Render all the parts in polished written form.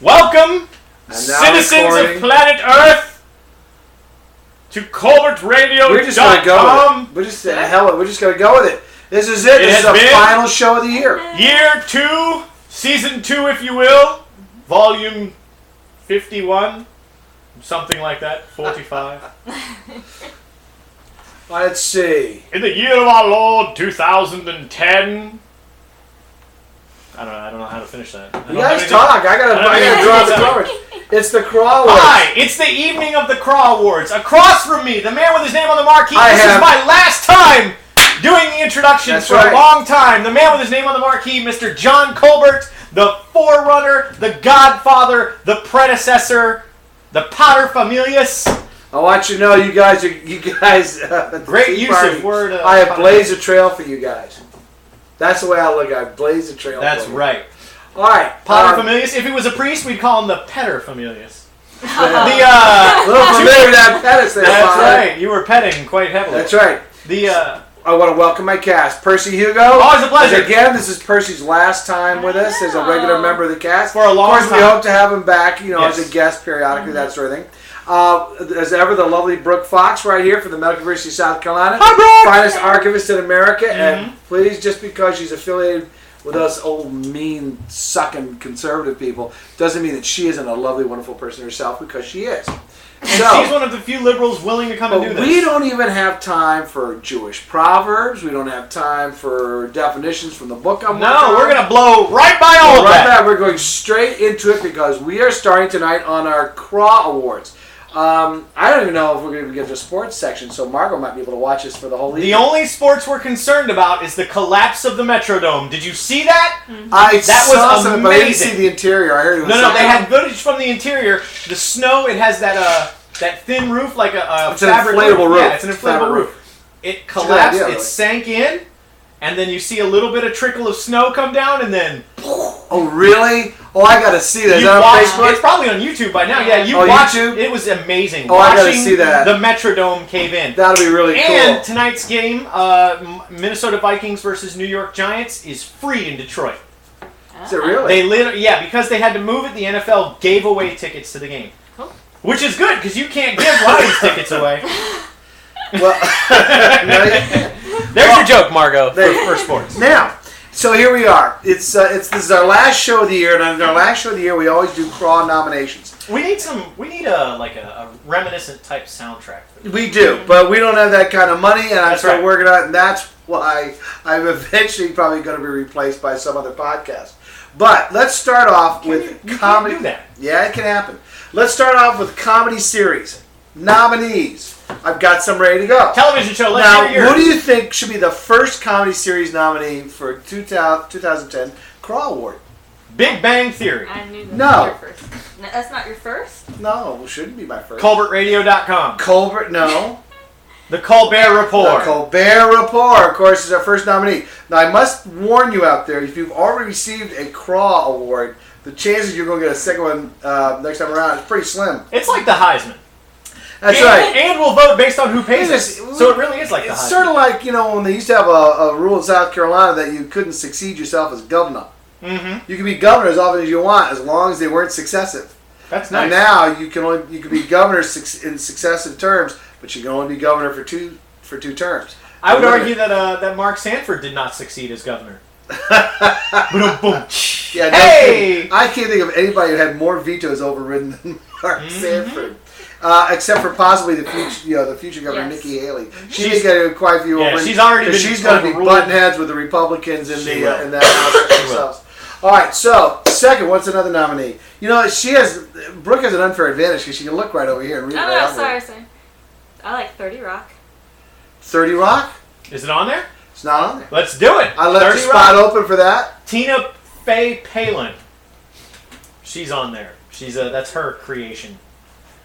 Welcome, citizens of planet Earth, to Colbertradio.com. We're just gonna go with it. We're just gonna go with it. This is it. This is the final show of the year. Year 2, Season 2, if you will, Volume 51, something like that, 45. Let's see. In the year of our Lord 2010. I don't know how to finish that. You guys talk. I gotta draw the covers. It's the Craw Awards. Hi, it's the evening of the Craw Awards. Across from me, the man with his name on the marquee. This is my last time doing the introductions for a long time. The man with his name on the marquee, Mr. John Colbert, the forerunner, the godfather, the predecessor, the paterfamilias. I want you to know, you guys. Great use of word. I have blazed a trail for you guys. That's the way I look at it. Blaze the trail. That's right. All right. Paterfamilias. If it was a priest, we'd call him the Petterfamilias. Little familiar with that pettis there. That's right. You were petting quite heavily. That's right. I want to welcome my cast. Percy Hugo. Always a pleasure. Again, this is Percy's last time with us as a regular member of the cast. For a long time. Of course, we hope to have him back, as a guest periodically, that sort of thing. As ever, the lovely Brooke Fox right here from the Medical University of South Carolina. Hi, Brooke! Finest archivist in America. And please, just because she's affiliated with us old, mean, sucking conservative people, doesn't mean that she isn't a lovely, wonderful person herself, because she is. So, she's one of the few liberals willing to come and do this. We don't even have time for Jewish proverbs. We don't have time for definitions from the book I'm working on. No, we're going to blow right by all of that. We're going straight into it because we are starting tonight on our Craw Awards. I don't even know if we're going to get to the sports section, so Margot might be able to watch us for the whole evening. The only sports we're concerned about is the collapse of the Metrodome. Did you see that? That was amazing. But I didn't see the interior. I heard it was No, they had footage from the interior. The snow, it has that thin roof, like a it's an fabric inflatable roof. Yeah, it's an inflatable roof. It collapsed, it sank in, and then you see a little bit of trickle of snow come down, and then... Oh, really? Oh, I got to see that. Is that on Facebook? It's probably on YouTube by now. Yeah, watch YouTube? It was amazing. I got to see that. The Metrodome cave in. That'll be really cool. And tonight's game, Minnesota Vikings versus New York Giants, is free in Detroit. Is it really? Because they had to move it, the NFL gave away tickets to the game. Cool. Which is good, because you can't give Lions tickets away. Well, there's your joke, Margot, for sports. Now, so here we are. This is our last show of the year, and on our last show of the year, we always do Craw nominations. We need a reminiscent type soundtrack. We do, but we don't have that kind of money, and I'm still working on it, and that's why I'm eventually probably going to be replaced by some other podcast. But let's start off with comedy. Can't do that. Yeah, it can happen. Let's start off with comedy series nominees. I've got some ready to go. Television show. Let's hear yours. Who do you think should be the first comedy series nominee for 2010 Craw Award? Big Bang Theory. I knew that. No. That's not your first? No, it shouldn't be my first. Colbertradio.com. No. The Colbert Report. The Colbert Report, of course, is our first nominee. Now, I must warn you out there, if you've already received a Craw Award, the chances you're going to get a second one next time around is pretty slim. It's like the Heisman. That's right. And we'll vote based on who pays us. So it really is like the Heisman. It's sort of like, when they used to have a rule in South Carolina that you couldn't succeed yourself as governor. Mm-hmm. You can be governor as often as you want, as long as they weren't successive. That's nice. And now you can be governor in successive terms, but you can only be governor for two terms. I would argue that Mark Sanford did not succeed as governor. Boom. Yeah, hey! I can't think of anybody who had more vetoes overridden than Mark Sanford. Except for possibly the future governor, Nikki Haley. She's got quite a few over. She's already been. She's going to be butting heads with the Republicans in that house themselves. All right. So second, what's another nominee? Brooke has an unfair advantage because she can look right over here and read it. Oh, sorry. I like 30 Rock. 30 Rock? Is it on there? It's not on there. Let's do it. I left the spot open for that. Tina Fey Palin. She's on there. That's her creation.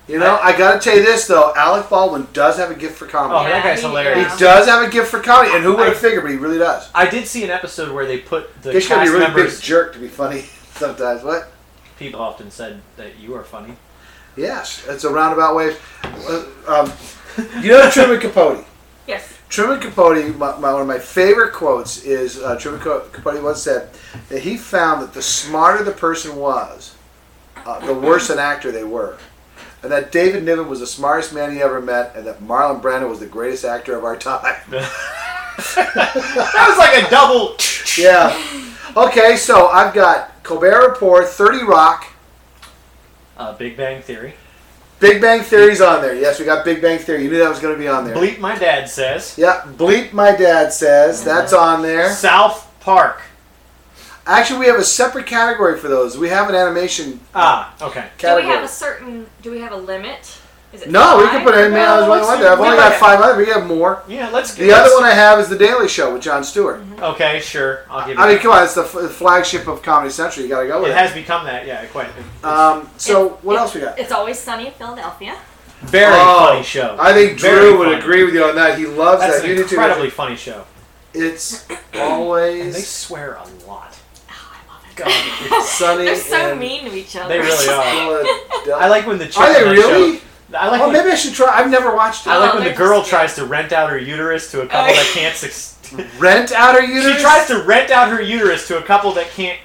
I got to tell you this, though. Alec Baldwin does have a gift for comedy. Oh, that guy's hilarious. He does have a gift for comedy, and who would have figured, but he really does. I did see an episode where they put the cast members... He's got to be a really big jerk to be funny sometimes. What? People often said that you are funny. Yes. It's a roundabout way. Truman Capote? Yes. Truman Capote, one of my favorite quotes is Truman Capote once said that he found that the smarter the person was, the worse an actor they were. And that David Niven was the smartest man he ever met, and that Marlon Brando was the greatest actor of our time. That was like a double. Yeah. Okay, so I've got Colbert Report, 30 Rock. Big Bang Theory. Big Bang Theory's on there. Yes, we got Big Bang Theory. You knew that was going to be on there. Bleep My Dad Says. Yeah, Bleep My Dad Says. That's on there. South Park. Actually, we have a separate category for those. We have an animation okay. category. Do we have a limit? Is it No, 5? we can put any as we want there. I've only got 5 others. We have more. Yeah, let's The other one I have is The Daily Show with Jon Stewart. Okay, sure. I'll give you I mean, come on. It's the flagship of Comedy Central. You got to go with it. It has become that, yeah, quite. So, what else we got? It's Always Sunny in Philadelphia. Very funny show. I think Drew would agree with you on that. He loves That's that. an incredibly funny show. It's always... And they swear a lot. God, it's sunny. They're so mean to each other. They really are. I like when the chick Are they really? Show, I like maybe I should try. I've never watched it. I like when the girl tries to rent out her uterus to a couple that can't rent out her uterus? She tries to rent out her uterus to a couple that can't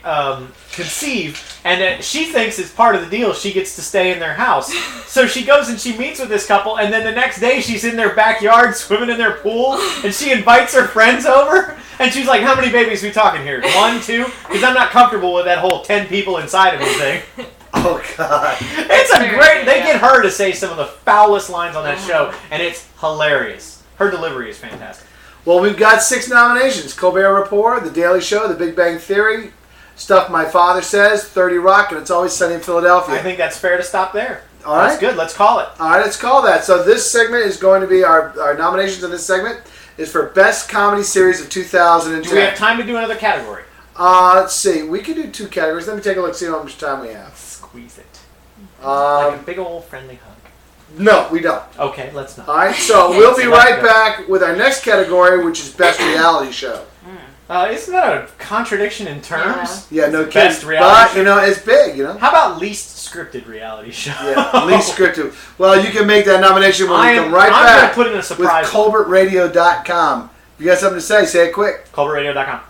conceive, and she thinks it's part of the deal. She gets to stay in their house. So she goes and she meets with this couple, and then the next day she's in their backyard swimming in their pool, and she invites her friends over, and she's like, how many babies are we talking here? 1, 2? Because I'm not comfortable with that whole 10 people inside of me thing. Oh, God. It's a great... They get her to say some of the foulest lines on that show, and it's hilarious. Her delivery is fantastic. Well, we've got 6 nominations. Colbert Report, The Daily Show, The Big Bang Theory, Stuff My Father Says, 30 Rock, and It's Always Sunny in Philadelphia. I think that's fair to stop there. All right. That's good. Let's call it. All right, let's call that. So this segment is going to be, our nominations in this segment is for Best Comedy Series of 2010. Do we have time to do another category? Let's see. We can do 2 categories. Let me take a look, see how much time we have. Squeeze it. Like a big old friendly hug. No, we don't. Okay, let's not. All right, so we'll be right back with our next category, which is Best Reality Show. Isn't that a contradiction in terms? Yeah, no kidding. Best reality show. But, it's big, How about least scripted reality show? Yeah, least scripted. Well, you can make that nomination when we come right back. I'm going to put in a surprise with Colbertradio.com. If you got something to say it quick. Colbertradio.com.